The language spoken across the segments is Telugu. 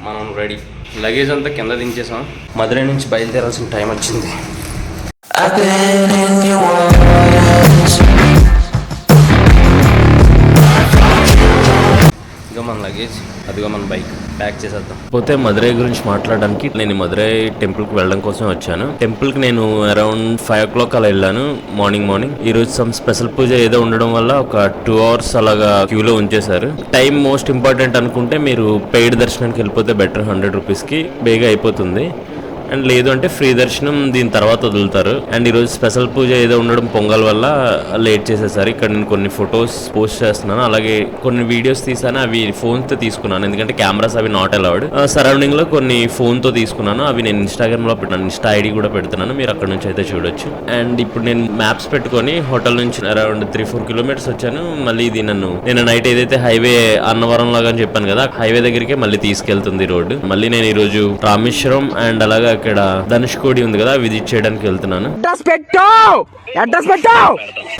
మనం రెడీ. లగేజ్ అంతా కింద దించేసాం. మధురై నుంచి బయలుదేరాల్సిన టైం వచ్చింది. ఇదిగో మన లగేజ్, అదిగో మన బైక్. ప్యాక్ చేసేద్దాం. పోతే మధురై గురించి మాట్లాడడానికి నేను మధురై టెంపుల్కి వెళ్ళడం కోసం వచ్చాను. టెంపుల్కి నేను అరౌండ్ 5 o'clock అలా వెళ్ళాను మార్నింగ్. ఈ రోజు సమ్ స్పెషల్ పూజ ఏదో ఉండడం వల్ల ఒక 2 hours అలాగా క్యూలో ఉంచేశారు. టైం మోస్ట్ ఇంపార్టెంట్ అనుకుంటే మీరు పెయిడ్ దర్శనానికి వెళ్ళిపోతే బెటర్. 100 rupeesకి బేగా అయిపోతుంది. అండ్ లేదు అంటే ఫ్రీ దర్శనం దీని తర్వాత వదులుతారు. అండ్ ఈరోజు స్పెషల్ పూజ ఏదో ఉండడం పొంగల్ వల్ల లేట్ చేసేసారు. ఇక్కడ నేను కొన్ని ఫొటోస్ పోస్ట్ చేస్తున్నాను, అలాగే కొన్ని వీడియోస్ తీసాను. అవి ఫోన్తో తీసుకున్నాను, ఎందుకంటే కెమెరాస్ అవి నాట్ అలౌడ్. సరౌండింగ్ లో కొన్ని ఫోన్తో తీసుకున్నాను. అవి నేను ఇన్స్టాగ్రామ్ లో పెట్టాను, ఇన్స్టా ఐడి కూడా పెడుతున్నాను, మీరు అక్కడ నుంచి అయితే చూడొచ్చు. అండ్ ఇప్పుడు నేను మ్యాప్స్ పెట్టుకొని హోటల్ నుంచి అరౌండ్ 3-4 kilometers వచ్చాను. మళ్ళీ ఇది నేను నైట్ ఏదైతే హైవే అన్నవరం లాగా అని చెప్పాను కదా, హైవే దగ్గరికి మళ్ళీ తీసుకెళ్తుంది రోడ్డు. మళ్ళీ నేను ఈ రోజు రామేశ్వరం అండ్ అలాగే ఇక్కడ ధనుష్కోడి ఉంది కదా, విజిట్ చేయడానికి వెళ్తున్నాను.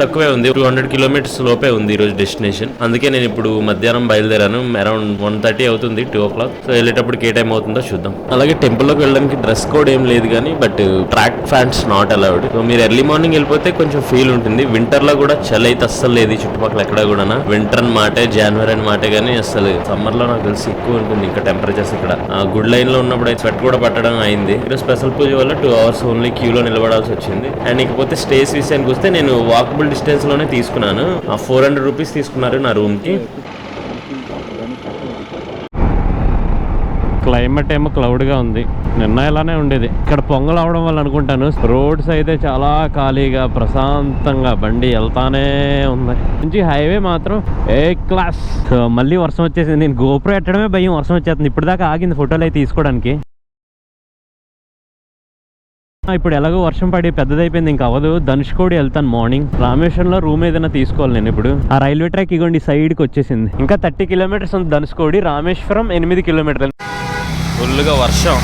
తక్కువే ఉంది, 200 kilometers లోపే ఉంది ఈ రోజు డెస్టినేషన్. అందుకే నేను ఇప్పుడు మధ్యాహ్నం బయలుదేరాను. అరౌండ్ 1:30 అవుతుంది, 2 o'clock. సో వెళ్ళేటప్పటికి ఏ టైం అవుతుందో చూద్దాం. అలాగే టెంపుల్ లోకి వెళ్ళడానికి డ్రెస్ కోడ్ ఏం లేదు కానీ, but track pants not allowed. So మీరు ఎర్లీ మార్నింగ్ వెళ్ళిపోతే కొంచెం ఫీల్ ఉంటుంది. వింటర్ లో కూడా చలి అయితే అస్సలు లేదు చుట్టుపక్కల ఎక్కడ కూడా. వింటర్ అని మాటే, జనవరి అని మాటే, కానీ అసలు సమ్మర్ లో నాకు తెలిసి ఎక్కువ ఉంటుంది ఇంకా టెంపరేచర్స్. ఇక్కడ గుడ్ లైన్ లో ఉన్నప్పుడు స్వెట్ కూడా పట్టడం అయింది. స్పెషల్ పూజ వల్ల 2 hours ఓన్లీ క్యూలో నిలబడాల్సి వచ్చింది. అండ్ ఇకపోతే స్టేస్ విషయానికి వస్తే నేను వాకబుల్ డిస్టెన్స్ లోనే తీసుకున్నాను. 400 rupees తీసుకున్నారు నా రూమ్ కి. క్లైమేట్ ఏమో క్లౌడ్ గా ఉంది, నిన్న ఇలానే ఉండేది. ఇక్కడ పొంగల్ అవడం వల్ల అనుకుంటాను రోడ్స్ అయితే చాలా ఖాళీగా ప్రశాంతంగా బండి వెళ్తానే ఉంది. నుంచి హైవే మాత్రం ఏ క్లాస్. మళ్ళీ వర్షం వచ్చేసింది. నేను గోప్రో ఎట్టడమే భయం, వర్షం వచ్చేస్తుంది. ఇప్పుడు దాకా ఆగింది ఫోటోలు అయితే తీసుకోవడానికి. ఇప్పుడు ఎలాగో వర్షం పడి పెద్దదైపోయింది, ఇంకా అవ్వదు. ధనుష్కోడి వెళ్తాను మార్నింగ్. రామేశ్వరంలో రూమ్ ఏదైనా తీసుకోవాలి నేను ఇప్పుడు. ఆ రైల్వే ట్రాక్ ఇగోండి సైడ్కి వచ్చేసింది. ఇంకా 30 kilometers ఉంది ధనుష్కోడి. రామేశ్వరం 8 kilometers. ఫుల్గా వర్షం,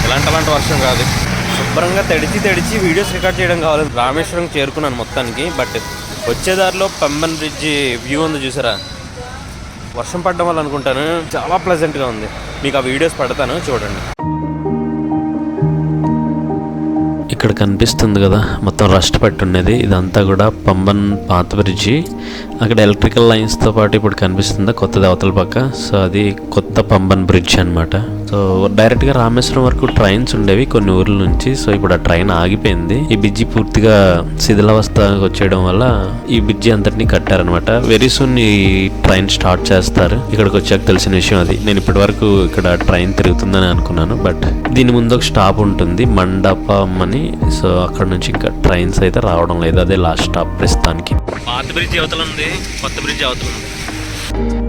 ఇలాంటి వర్షం కాదు. శుభ్రంగా తడిచి వీడియోస్ రికార్డ్ చేయడం కావాలి. రామేశ్వరం చేరుకున్నాను మొత్తానికి. బట్ వచ్చేదారిలో పంబన్ బ్రిడ్జ్ వ్యూ ఉంది చూసారా, వర్షం పడడం వల్ల అనుకుంటాను చాలా ప్లెజెంట్గా ఉంది. మీకు ఆ వీడియోస్ పెడతాను చూడండి. ఇక్కడ కనిపిస్తుంది కదా మొత్తం రస్ట్ పట్టి ఉండేది, ఇదంతా కూడా పంబన్ పాత బ్రిడ్జి. అక్కడ ఎలక్ట్రికల్ లైన్స్తో పాటు ఇప్పుడు కనిపిస్తుంది కొత్తది అవతల పక్క. సో అది కొత్త పంబన్ బ్రిడ్జ్ అనమాట. సో డైరెక్ట్గా రామేశ్వరం వరకు ట్రైన్స్ ఉండేవి కొన్ని ఊర్ల నుంచి. సో ఇప్పుడు ఆ ట్రైన్ ఆగిపోయింది. ఈ బ్రిడ్జి పూర్తిగా శిథిలావస్థ వచ్చేయడం వల్ల ఈ బ్రిడ్జి అంతటినీ కట్టారనమాట. వెరీ సూన్ ఈ ట్రైన్ స్టార్ట్ చేస్తారు. ఇక్కడికి వచ్చాక తెలిసిన విషయం అది. నేను ఇప్పటి వరకు ఇక్కడ ట్రైన్ తిరుగుతుందని అనుకున్నాను, బట్ దీని ముందు ఒక స్టాప్ ఉంటుంది మండపం అని. సో అక్కడ నుంచి ఇంకా ట్రైన్స్ అయితే రావడం లేదు, అదే లాస్ట్ స్టాప్ ప్రస్తుతానికి. పాత బ్రిడ్జి అవతల ఉంది, కొత్త బ్రిడ్జి అవతల ఉంది.